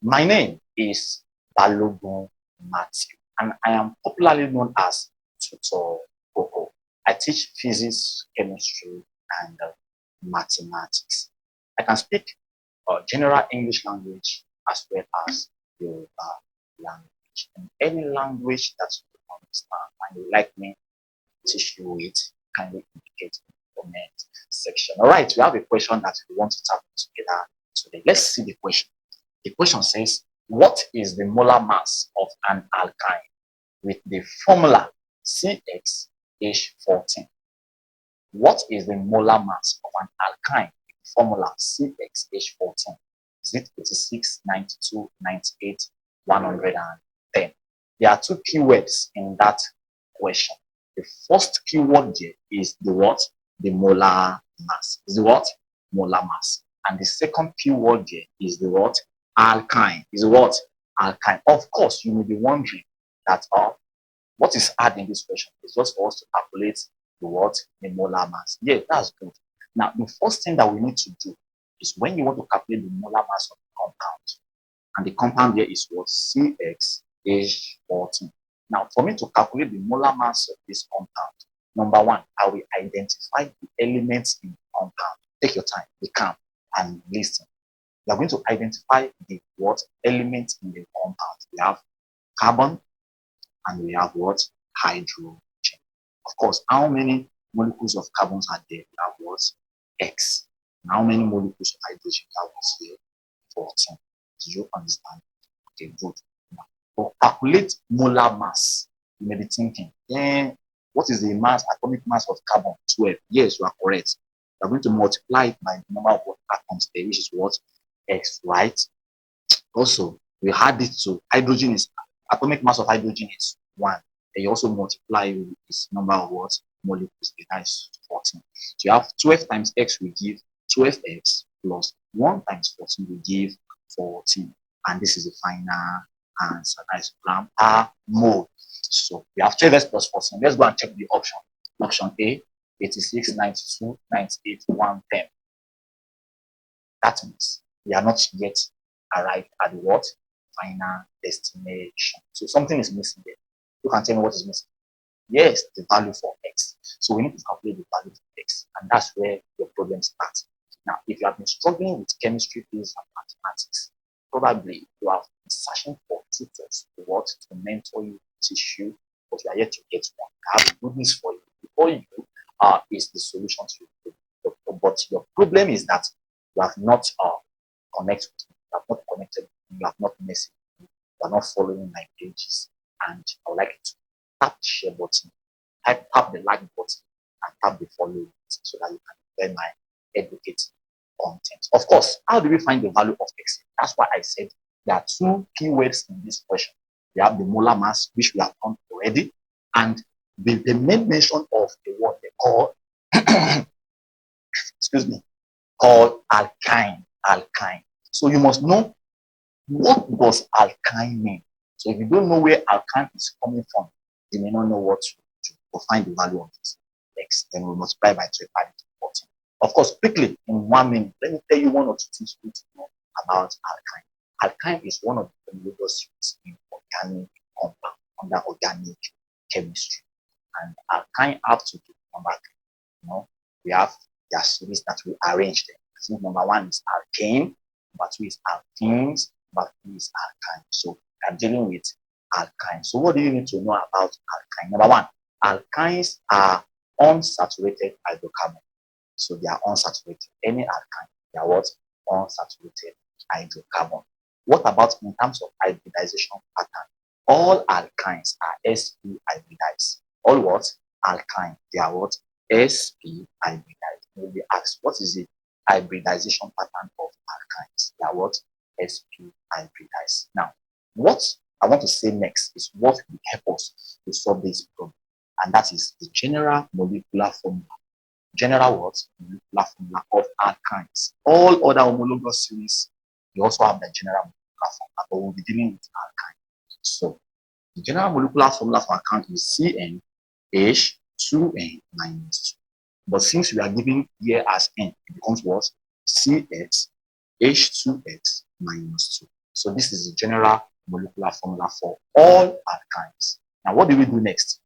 My name is Balogun Matthew, and I am popularly known as Tutor Coco. I teach physics, chemistry, and mathematics. I can speak general English language as well as Yoruba language. And any language that you understand and you like me to teach you it, kindly indicate in the comment section. All right, we have a question that we want to tackle together today. Let's see the question. The question says, what is the molar mass of an alkyne with the formula CxH14? What is the molar mass of an alkyne with the formula CxH14? Is it 86, 92, 98, 110? There are two keywords in that question. The first keyword there is the what? The molar mass. Is the what? Molar mass. And the second keyword there is the what? Alkyne. Is what? Alkyne. Of course, you may be wondering that what is hard in this question is just for us to calculate the what? The molar mass. Yeah, that's good. Now, the first thing that we need to do is when you want to calculate the molar mass of the compound, and the compound here is what? CxH14. Now, for me to calculate the molar mass of this compound, number one, I will identify the elements in the compound. Take your time, be calm, and listen. We are going to identify the what elements in the compound. We have carbon and we have what? Hydrogen. Of course, how many molecules of carbons are there? We have what? X. And how many molecules of hydrogen are here? 14. Do you understand? Okay, good. Now, to calculate molar mass, you may be thinking, what is the mass, atomic mass of carbon? 12. Yes, you are correct. You are going to multiply it by the number of atoms there, which is what? X, right? Also, we add it to hydrogen is atomic mass of hydrogen is 1. And you also multiply with this number of what? Molecules, that is 14. So you have 12 times x will give 12x plus 1 times 14 will give 14. And this is the final answer. That is gram per mole. So we have 12x plus 14. Let's go and check the option. Option A, 86, 92, 98, 110. That means we are not yet arrived at the what? Final destination. So something is missing there. You can tell me what is missing. Yes, the value for x. So we need to calculate the value for x. And that's where your problem starts. Now, if you have been struggling with chemistry, physics, and mathematics, probably you have been searching for tutors to what? To mentor you, teach you, but you are yet to get one. I have good news for you. Before you is the solution to your problem. But your problem is that you have not connected, you have not connected, you have not messaged, you are not following my pages, and I would like you to tap the share button, tap the like button, and tap the follow button so that you can enjoy my educative content. Of course, how do we find the value of x? That's why I said there are two keywords in this question. We have the molar mass, which we have done already, and the main mention of the word they call excuse me, called alkyne. Alkyne. So you must know what does alkyne mean. So if you don't know where alkyne is coming from, you may not know what to find the value of this x. Then we multiply by 12 by 14. Of course, quickly in 1 minute, let me tell you one or two things you need to know about alkyne. Alkyne is one of the major units in organic compound under organic chemistry. And alkyne have to do number 3. We have their series that we arrange them. I think number 1 is alkane, number 2 is alkenes, number 3 is alkyne. So I'm dealing with alkyne. So what do you need to know about alkyne? Number 1, alkynes are unsaturated hydrocarbon. So they are unsaturated. Any alkyne, they are what? Unsaturated hydrocarbon. What about in terms of hybridization pattern? All alkynes are sp hybridized. All what? Alkyne, they are what? sp hybridized. You will be asked, what is the hybridization pattern of alkynes? They are what? sp hybridized. Now, what I want to say next is what will help us to solve this problem, and that is the general molecular formula. General what? Molecular formula of alkynes. All other homologous series, we also have the general molecular formula, but we'll be dealing with alkyne. So the general molecular formula for alkyne is CnH2n minus 2. But since we are giving here as n, it becomes what? CxH2x minus 2. So this is the general molecular formula for all alkynes. Now, what do we do next?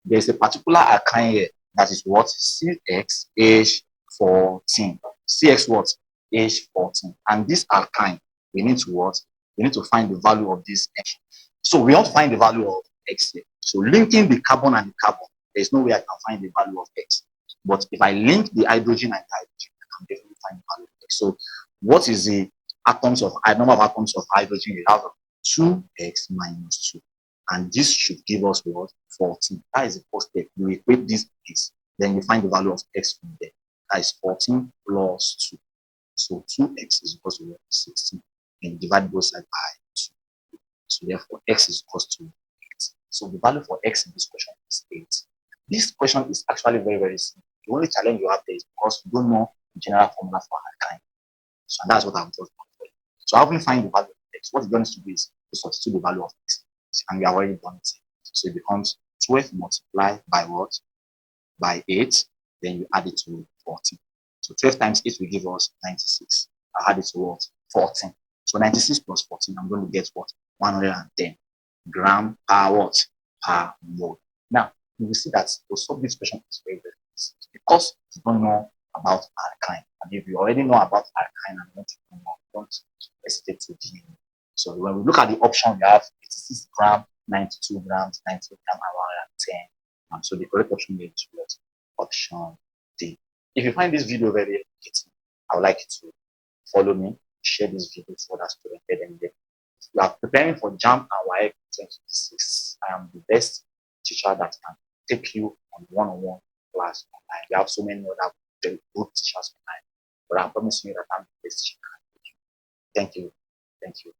There's a particular alkyne here that is what? CXH14. CX what? H14. And this alkyne, we need to what? We need to find the value of this H. So we want to find the value of X here. So linking the carbon and the carbon, there's no way I can find the value of X. But if I link the hydrogen and the hydrogen, I can definitely find the value of X. So what is the number of atoms of hydrogen? You have 2x minus 2. And this should give us what? 14. That is the first step. You equate this x, then you find the value of x from there. That is 14 plus 2. So 2x is equal to 16. And divide both sides by 2. So therefore, x is equal to 8. So the value for x in this question is 8. This question is actually very, very simple. The only challenge you have there is because you don't know the general formula for alkyne. So that's what I'm just going for. So how can we find the value of x? What you're going to do is to substitute the value of x. And we have already done it. So it becomes 12 multiplied by what? By 8. Then you add it to 14. So 12 times 8 will give us 96. I add it to what? 14. So 96 plus 14, I'm going to get what? 110 gram per what? Per mole. Now, you will see that to solve this question is very, very easy. Because you don't know about alkyne. And if you already know about alkyne and want to know more, don't hesitate to DM. So when we look at the option, we have 86 gram, 92 grams, 90 gram, and 110. So the correct option is option D. If you find this video very educative, I would like you to follow me, share this video to other students. And if you are preparing for JAM and WAEC 2026, I am the best teacher that can take you on one-on-one class online. We have so many other very good teachers online, but I'm promising you that I'm the best teacher. Thank you. Thank you.